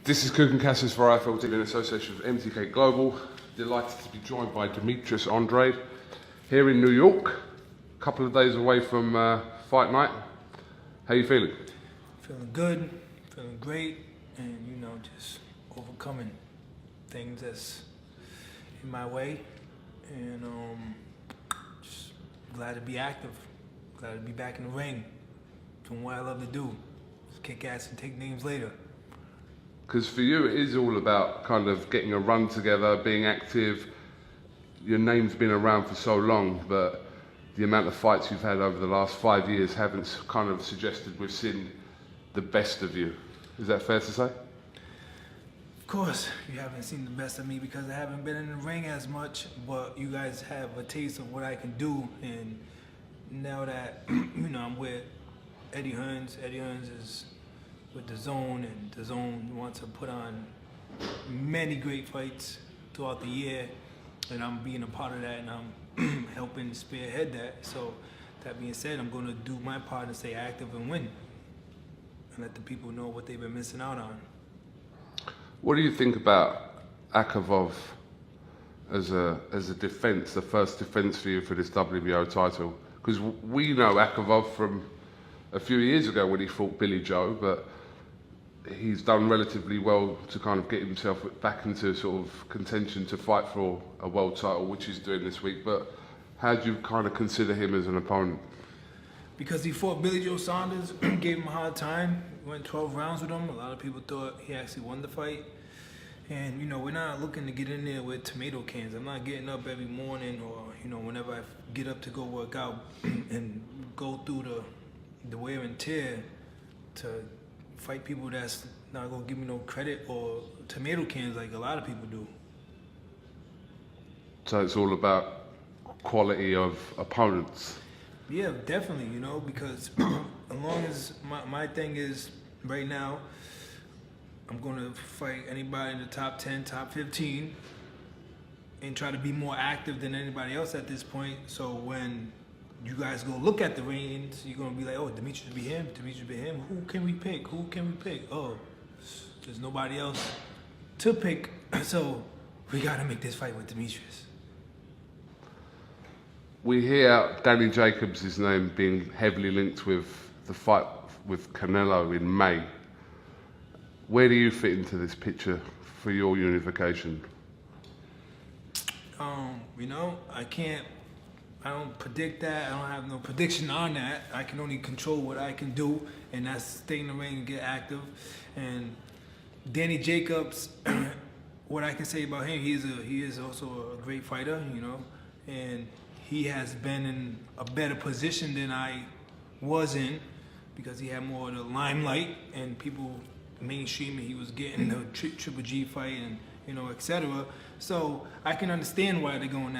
This is Kugan Cassis for IFL TV in association with MTK Global. Delighted to be joined by Demetrius Andrade here in New York. A couple of days away from fight night. How you feeling? Feeling good, feeling great, and just overcoming things that's in my way, and just glad to be active, glad to be back in the ring, doing what I love to do, just kick ass and take names later. Because for you it is all about kind of getting a run together, being active. Your name's been around for so long, but the amount of fights you've had over the last 5 years haven't kind of suggested we've seen the best of you. Is that fair to say? Of course, you haven't seen the best of me because I haven't been in the ring as much, but you guys have a taste of what I can do. And now that I'm with Eddie Hearns is with the Zone, and the Zone wants to put on many great fights throughout the year, and I'm being a part of that, and I'm helping spearhead that. So that being said, I'm going to do my part and stay active and win, and let the people know what they've been missing out on. What do you think about Avakov as a defence, the first defence for you for this WBO title? Because we know Avakov from a few years ago when he fought Billy Joe, but he's done relatively well to kind of get himself back into sort of contention to fight for a world title, which he's doing this week. But how do you kind of consider him as an opponent? Because he fought Billy Joe Saunders, gave him a hard time, went 12 rounds with him. A lot of people thought he actually won the fight. And, we're not looking to get in there with tomato cans. I'm not getting up every morning or, whenever I get up to go work out and go through the wear and tear to fight people that's not going to give me no credit or tomato cans like a lot of people do. So it's all about quality of opponents? Yeah, definitely, because as long as my thing is right now, I'm going to fight anybody in the top 10, top 15, and try to be more active than anybody else at this point. So when you guys go look at the reigns, you're going to be like, oh, Demetrius be him, Demetrius be him. Who can we pick? Who can we pick? Oh, there's nobody else to pick. So we got to make this fight with Demetrius. We hear Danny Jacobs' name being heavily linked with the fight with Canelo in May. Where do you fit into this picture for your unification? I don't predict that. I don't have no prediction on that. I can only control what I can do, and that's stay in the ring and get active. And Danny Jacobs, what I can say about him, he is also a great fighter, and he has been in a better position than I was in because he had more of the limelight and people mainstreaming. He was getting the Triple G fight and etc. So I can understand why they're going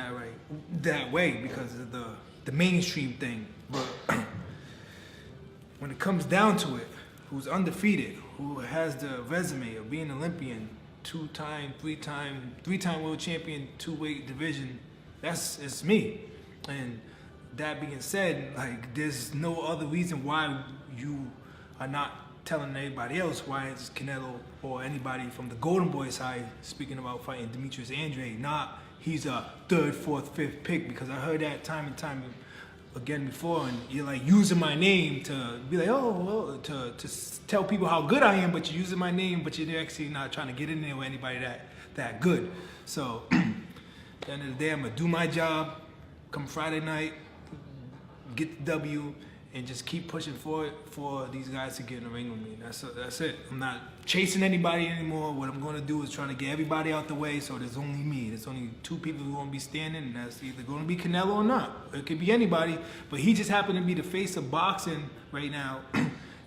that way because of the mainstream thing. But when it comes down to it, who's undefeated, who has the resume of being Olympian, three-time world champion, two-weight division, it's me. And that being said, there's no other reason why you are not telling anybody else why it's Canelo or anybody from the Golden Boy side speaking about fighting Demetrius Andrade. Not he's a third, fourth, fifth pick, because I heard that time and time again before, and you're using my name to be like, oh, well, to tell people how good I am, but you're using my name, but you're actually not trying to get in there with anybody that good. So at the end of the day, I'm gonna do my job. Come Friday night, get the W, and just keep pushing forward for these guys to get in the ring with me. That's it. I'm not chasing anybody anymore. What I'm going to do is trying to get everybody out the way, so there's only me. There's only two people who are going to be standing, and that's either going to be Canelo or not. It could be anybody, but he just happened to be the face of boxing right now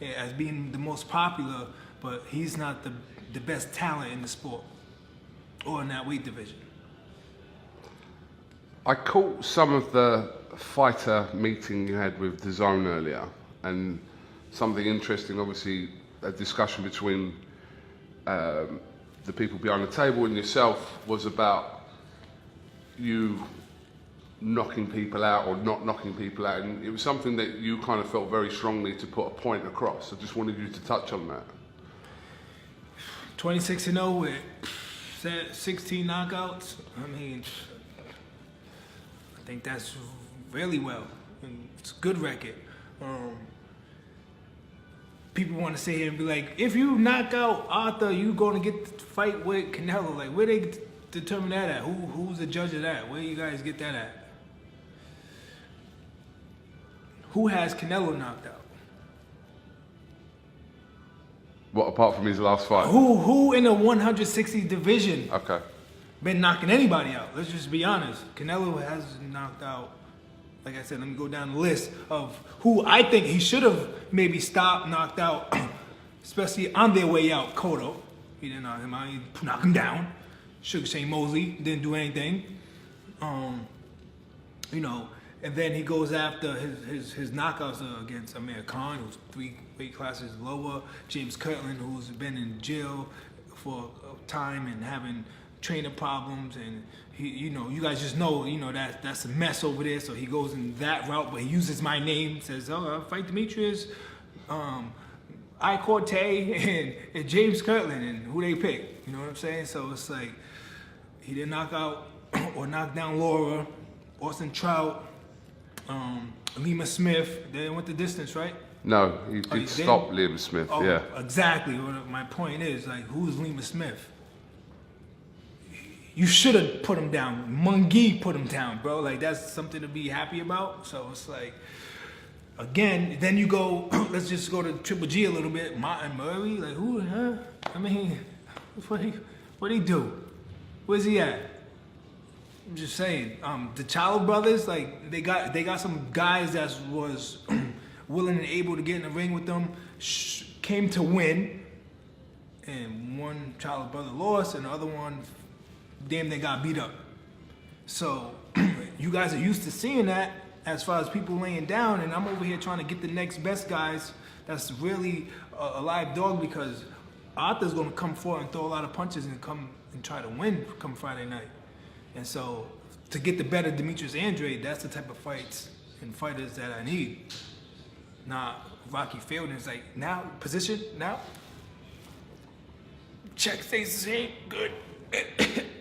as being the most popular, but he's not the best talent in the sport or in that weight division. I caught some of the fighter meeting you had with the Zone earlier, and something interesting, obviously a discussion between the people behind the table and yourself was about you knocking people out or not knocking people out, and it was something that you kind of felt very strongly to put a point across. I just wanted you to touch on that. 26-0 with 16 knockouts. I mean, I think that's really well. And it's a good record. People want to sit here and be like, if you knock out Arthur, you going to get to fight with Canelo. Like, where they determine that at? Who's the judge of that? Where you guys get that at? Who has Canelo knocked out? What, apart from his last fight? Who in the 160 division Okay. been knocking anybody out? Let's just be honest. Canelo has knocked out, like I said, let me go down the list of who I think he should have maybe stopped, knocked out, especially on their way out. Cotto, he didn't knock him out, he knocked him down. Sugar Shane Mosley didn't do anything. You know, and then he goes after his knockouts against Amir Khan, who's 3 weight classes lower. James Kirtland, who's been in jail for a time and having trainer problems, and he, you know, you guys just know, you know, that's a mess over there. So he goes in that route, but he uses my name, says, "Oh, I'll fight Demetrius, I Corte, and James Kirtland," and who they pick. You know what I'm saying? So it's like he didn't knock out or knock down Laura, Austin Trout, Lima Smith. They went the distance, right? No, he did stop Liam Smith, Oh, yeah. exactly. My point is, like, who's Lima Smith? You should have put him down. Mungi put him down, bro. Like, that's something to be happy about. So it's like, again, then you go, let's just go to Triple G a little bit. Martin Murray, like, who, huh? I mean, what'd he do? Where's he at? I'm just saying, the Chalo brothers, like, they got some guys that was willing and able to get in the ring with them, came to win, and one Chalo brother lost, and the other one, damn, they got beat up. So you guys are used to seeing that as far as people laying down, and I'm over here trying to get the next best guys that's really a live dog, because Arthur's gonna come forward and throw a lot of punches and come and try to win come Friday night. And so to get the better Demetrius Andrade, that's the type of fights and fighters that I need. Not Rocky Fielding is like, now, position, now. Check stays the same, good.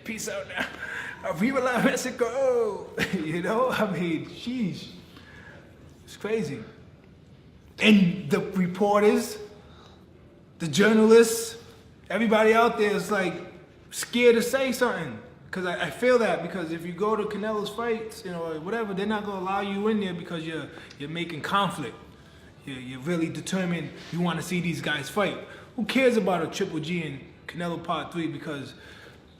Peace out now. Viva la Mexico. You know, I mean, sheesh. It's crazy. And the reporters, the journalists, everybody out there is like scared to say something. Because I feel that, because if you go to Canelo's fights, you know, whatever, they're not going to allow you in there because you're making conflict. You're really determined you want to see these guys fight. Who cares about a Triple G and Canelo Part 3? Because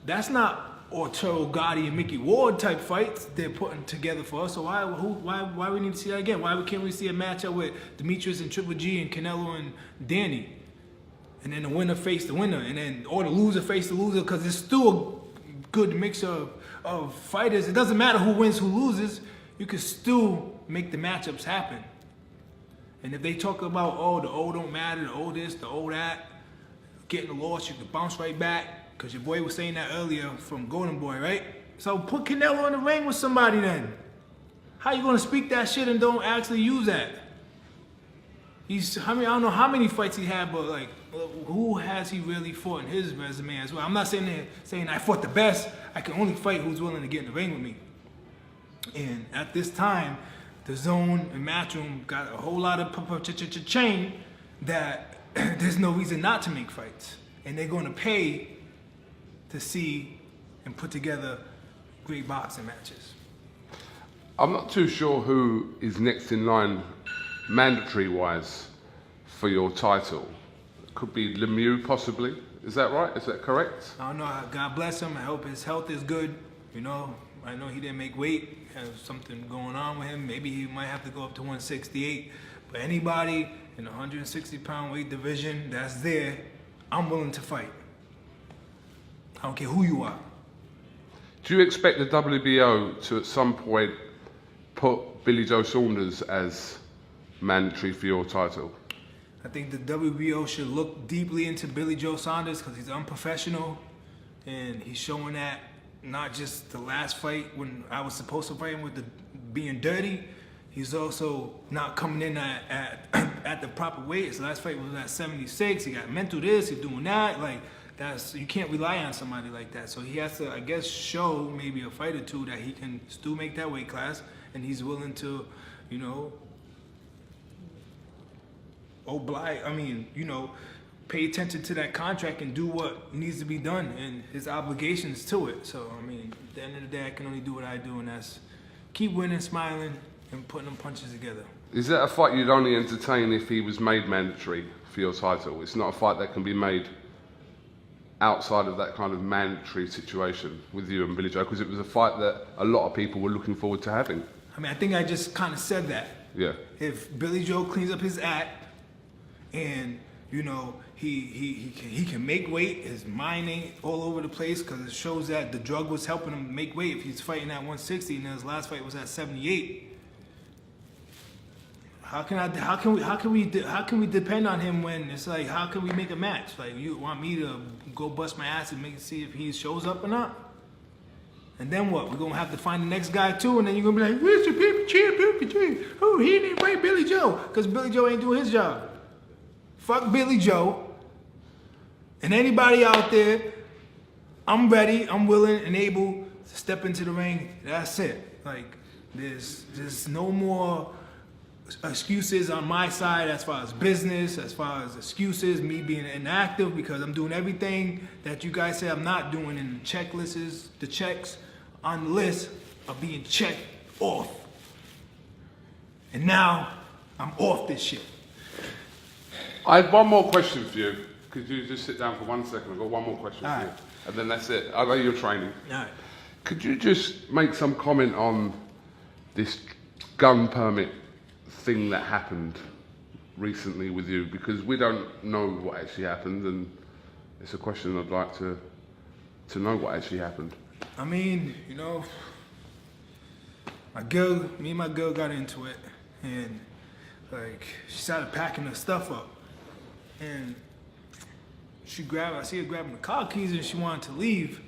that's not Arturo Gotti and Mickey Ward type fights they're putting together for us. So why we need to see that again? Why can't we see a matchup with Demetrius and Triple G and Canelo and Danny? And then the winner face the winner, and then or the loser face the loser, because it's still a good mix of fighters. It doesn't matter who wins, who loses. You can still make the matchups happen. And if they talk about, oh, the old don't matter, the old this, the old that, getting the loss, you can bounce right back, because your boy was saying that earlier from Golden Boy, right? So put Canelo in the ring with somebody then. How you gonna speak that shit and don't actually use that? I don't know how many fights he had, but like, who has he really fought in his resume as well? I'm not saying I fought the best. I can only fight who's willing to get in the ring with me. And at this time, the Zone and Matchroom got a whole lot of chain that there's no reason not to make fights. And they're going to pay to see and put together great boxing matches. I'm not too sure who is next in line, mandatory-wise, for your title. Could be Lemieux, possibly. Is that right? Is that correct? I don't know. God bless him. I hope his health is good. You know, I know he didn't make weight. Has something going on with him. Maybe he might have to go up to 168. But anybody in the 160-pound weight division that's there, I'm willing to fight. I don't care who you are. Do you expect the WBO to at some point put Billy Joe Saunders as mandatory for your title? I think the WBO should look deeply into Billy Joe Saunders, because he's unprofessional, and he's showing that not just the last fight when I was supposed to fight him with the being dirty. He's also not coming in at the proper weight. His last fight was at 76. He got mental this, he's doing that. Like, you can't rely on somebody like that. So he has to, I guess, show maybe a fight or two that he can still make that weight class, and he's willing to, you know, pay attention to that contract and do what needs to be done and his obligations to it. So, I mean, at the end of the day, I can only do what I do, and that's keep winning, smiling, and putting them punches together. Is that a fight you'd only entertain if he was made mandatory for your title? It's not a fight that can be made outside of that kind of mandatory situation with you and Billy Joe, because it was a fight that a lot of people were looking forward to having. I mean, I think I just kind of said that. Yeah. If Billy Joe cleans up his act and, you know, he can make weight, his mind ain't all over the place, because it shows that the drug was helping him make weight. If he's fighting at 160 and his last fight was at 78, how can we depend on him when it's like, how can we make a match? Like, you want me to go bust my ass and see if he shows up or not? And then what? We're gonna have to find the next guy too, and then you're gonna be like, where's the baby champ? Oh, he didn't fight Billy Joe, because Billy Joe ain't doing his job. Fuck Billy Joe. And anybody out there, I'm ready, I'm willing and able to step into the ring. That's it. Like, there's no more excuses on my side as far as business, as far as excuses, me being inactive, because I'm doing everything that you guys say I'm not doing, and the checklists, the checks on the list are being checked off. And now I'm off this shit. I had one more question for you. Could you just sit down for 1 second? I've got one more question All for you. right. And then that's it. I know you're training. All right. Could you just make some comment on this gun permit thing that happened recently with you? Because we don't know what actually happened, and it's a question I'd like to know what actually happened. I mean, you know, me and my girl got into it, and like, she started packing her stuff up, and I see her grabbing the car keys, and she wanted to leave.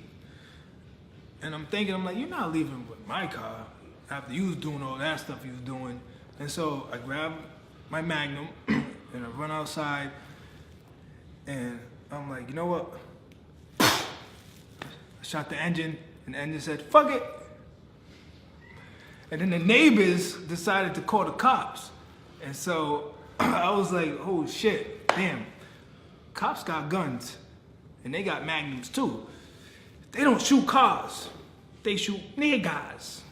And I'm like, you're not leaving with my car after you was doing all that stuff you was doing. And so I grabbed my Magnum and I run outside, and I'm like, you know what? I shot the engine, and the engine said, fuck it. And then the neighbors decided to call the cops. And so I was like, oh shit, damn. Cops got guns, and they got Magnums too. They don't shoot cars, they shoot niggas.